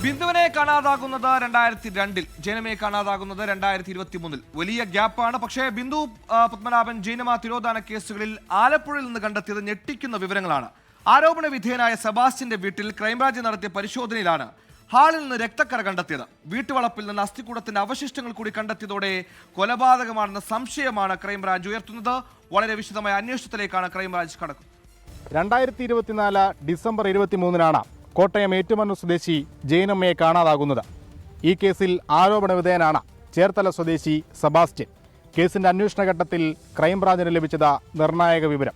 ബിന്ദുവിനെ കാണാതാകുന്നത് 2002-ൽ, ജൈനമ്മയെ കാണാതാകുന്നത് 2023-ൽ. വലിയ ഗ്യാപ്പാണ്. പക്ഷേ ബിന്ദു പത്മനാഭൻ ജൈനമ്മ തിരോധാന കേസുകളിൽ ആലപ്പുഴയിൽ നിന്ന് കണ്ടെത്തിയത് ഞെട്ടിക്കുന്ന വിവരങ്ങളാണ്. ആരോപണ വിധേയനായ സെബാസ്റ്റ്യന്റെ വീട്ടിൽ ക്രൈംബ്രാഞ്ച് നടത്തിയ പരിശോധനയിലാണ് ഹാളിൽ നിന്ന് രക്തക്കറ കണ്ടെത്തിയത്. വീട്ടുവളപ്പിൽ നിന്ന് അസ്ഥികൂടത്തിന്റെ അവശിഷ്ടങ്ങൾ കൂടി കണ്ടെത്തിയതോടെ കൊലപാതകമാണെന്ന സംശയമാണ് ക്രൈംബ്രാഞ്ച് ഉയർത്തുന്നത്. വളരെ വിശദമായ അന്വേഷണത്തിലേക്കാണ് ക്രൈംബ്രാഞ്ച് കടക്കുന്നത്. 2024 ഡിസംബർ 23-നാണ് കോട്ടയം ഏറ്റുമാനൂർ സ്വദേശി ജൈനമ്മയെ കാണാതാകുന്നത്. ഈ കേസിൽ ആരോപണ വിധേയനാണ് ചേർത്തല സ്വദേശി സെബാസ്റ്റ്യൻ. കേസിന്റെ അന്വേഷണ ഘട്ടത്തിൽ ക്രൈംബ്രാഞ്ചിന് ലഭിച്ചത് നിർണായക വിവരം.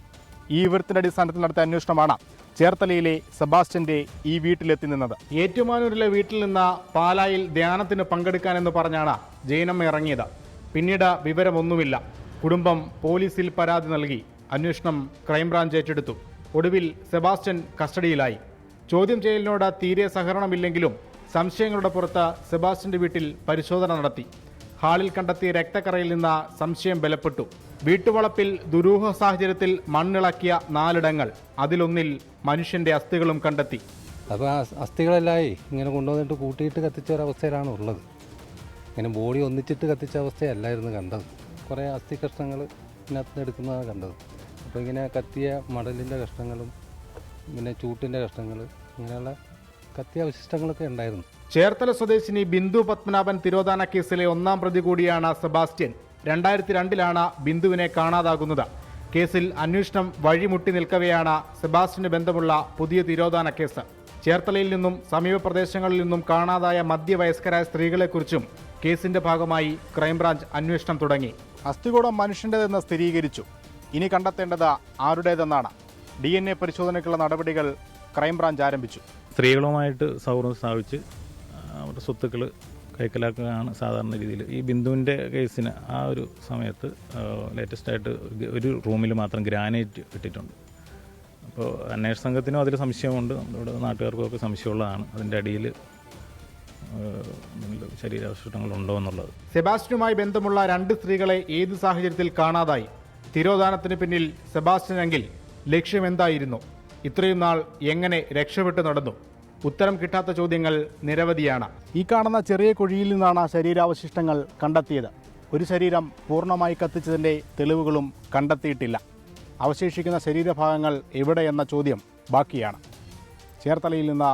ഈ വിവരത്തിന്റെ അടിസ്ഥാനത്തിൽ നടത്തിയ അന്വേഷണമാണ് ചേർത്തലയിലെ സെബാസ്റ്റ്യന്റെ ഈ വീട്ടിലെത്തി നിന്നത്. ഏറ്റുമാനൂരിലെ വീട്ടിൽ നിന്ന് പാലായിൽ ധ്യാനത്തിന് പങ്കെടുക്കാനെന്ന് പറഞ്ഞാണ് ജൈനമ്മ ഇറങ്ങിയത്. പിന്നീട് വിവരമൊന്നുമില്ല. കുടുംബം പോലീസിൽ പരാതി നൽകി. അന്വേഷണം ക്രൈംബ്രാഞ്ച് ഏറ്റെടുത്തു. ഒടുവിൽ സെബാസ്റ്റ്യൻ കസ്റ്റഡിയിലായി. ചോദ്യം ചെയ്യലിനോട് തീരെ സഹകരണമില്ലെങ്കിലും സംശയങ്ങളുടെ പുറത്ത് സെബാസ്റ്റ്യന്റെ വീട്ടിൽ പരിശോധന നടത്തി. ഹാളിൽ കണ്ടെത്തിയ രക്തക്കറയിൽ നിന്ന് സംശയം ബലപ്പെട്ടു. വീട്ടുവളപ്പിൽ ദുരൂഹ സാഹചര്യത്തിൽ മണ്ണിളക്കിയ 4 ഇടങ്ങൾ, അതിലൊന്നിൽ മനുഷ്യന്റെ അസ്ഥികളും കണ്ടെത്തി. അപ്പോൾ ആ അസ്ഥികളെല്ലായി ഇങ്ങനെ കൊണ്ടുവന്നിട്ട് കൂട്ടിയിട്ട് കത്തിച്ച ഒരവസ്ഥയിലാണ് ഉള്ളത്. ഇങ്ങനെ ബോഡി ഒന്നിച്ചിട്ട് കത്തിച്ച അവസ്ഥയല്ലായിരുന്നു കണ്ടത്. കുറേ അസ്ഥി കഷ്ണങ്ങൾ ഇതിനകത്ത് എടുക്കുന്നതാണ് കണ്ടത്. അപ്പോൾ ഇങ്ങനെ കത്തിയ മടലിൻ്റെ കഷ്ണങ്ങളും പിന്നെ ചൂട്ടിൻ്റെ കഷ്ണങ്ങൾ, ഇങ്ങനെയുള്ള കത്തിയ അവശിഷ്ടങ്ങളൊക്കെ ഉണ്ടായിരുന്നു. ചേർത്തല സ്വദേശിനി ബിന്ദു പത്മനാഭൻ തിരോധാന കേസിലെ 1-ാം പ്രതി കൂടിയാണ് സെബാസ്റ്റ്യൻ. 2002-ലാണ് ബിന്ദുവിനെ കാണാതാകുന്നത്. കേസിൽ അന്വേഷണം വഴിമുട്ടി നിൽക്കവെയാണ് സെബാസ്റ്റ്യന് ബന്ധമുള്ള പുതിയ തിരോധാന കേസ്. ചേർത്തലയിൽ നിന്നും സമീപ പ്രദേശങ്ങളിൽ നിന്നും കാണാതായ മധ്യവയസ്കരായ സ്ത്രീകളെക്കുറിച്ചും കേസിന്റെ ഭാഗമായി ക്രൈംബ്രാഞ്ച് അന്വേഷണം തുടങ്ങി. അസ്ഥികൂടം മനുഷ്യൻ്റെതെന്ന് സ്ഥിരീകരിച്ചു. ഇനി കണ്ടെത്തേണ്ടത് ആരുടേതെന്നാണ്. DNA പരിശോധനയ്ക്കുള്ള നടപടികൾ ക്രൈംബ്രാഞ്ച് ആരംഭിച്ചു. സ്ത്രീകളുമായിട്ട് സൗഹൃദം സ്ഥാപിച്ച് അവരുടെ സ്വത്തുക്കൾ കൈക്കലാക്കുകയാണ് സാധാരണ രീതിയിൽ. ഈ ബിന്ദുവിൻ്റെ കേസിന് ആ ഒരു സമയത്ത് ലേറ്റസ്റ്റായിട്ട് ഒരു റൂമിൽ മാത്രം ഗ്രാനൈറ്റ് ഇട്ടിട്ടുണ്ട്. അപ്പോൾ അന്വേഷണ സംഘത്തിനും അതിൽ സംശയമുണ്ട്, നമ്മുടെ നാട്ടുകാർക്കൊക്കെ സംശയമുള്ളതാണ് അതിൻ്റെ അടിയിൽ ശരീരാവശിഷ്ടങ്ങളുണ്ടോ എന്നുള്ളത്. സെബാസ്റ്റ്യനുമായി ബന്ധമുള്ള 2 സ്ത്രീകളെ ഏത് സാഹചര്യത്തിൽ കാണാതായി? തിരോധാനത്തിന് പിന്നിൽ സെബാസ്റ്റ്യനെങ്കിൽ ലക്ഷ്യമെന്തായിരുന്നു? ഇത്രയും നാൾ എങ്ങനെ രക്ഷപ്പെട്ടു നടന്നു? ഉത്തരം കിട്ടാത്ത ചോദ്യങ്ങൾ നിരവധിയാണ്. ഈ കാണുന്ന ചെറിയ കുഴിയിൽ നിന്നാണ് ശരീരാവശിഷ്ടങ്ങൾ കണ്ടെത്തിയത്. ഒരു ശരീരം പൂർണ്ണമായി കത്തിച്ചതിൻ്റെ തെളിവുകളും കണ്ടെത്തിയിട്ടില്ല. അവശേഷിക്കുന്ന ശരീരഭാഗങ്ങൾ എവിടെയെന്ന ചോദ്യം ബാക്കിയാണ്. ചേർത്തലയിൽ നിന്ന്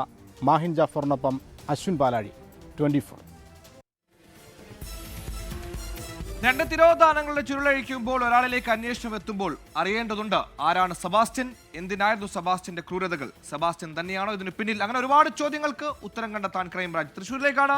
മാഹിൻ ജാഫറിനൊപ്പം അശ്വിൻ പാലാഴി, 24. 2 തിരോധാനങ്ങളുടെ ചുരുളഴിക്കുമ്പോൾ ഒരാളിലേക്ക് അന്വേഷണം എത്തുമ്പോൾ അറിയേണ്ടതുണ്ട് ആരാണ് സെബാസ്റ്റ്യൻ, എന്തിനായിരുന്നു സെബാസ്റ്റ്യന്റെ ക്രൂരതകൾ, സെബാസ്റ്റ്യൻ തന്നെയാണോ ഇതിന് പിന്നിൽ? അങ്ങനെ ഒരുപാട് ചോദ്യങ്ങൾക്ക് ഉത്തരം കണ്ടെത്താൻ ക്രൈംബ്രാഞ്ച് തൃശ്ശൂരിലേക്കാണ്.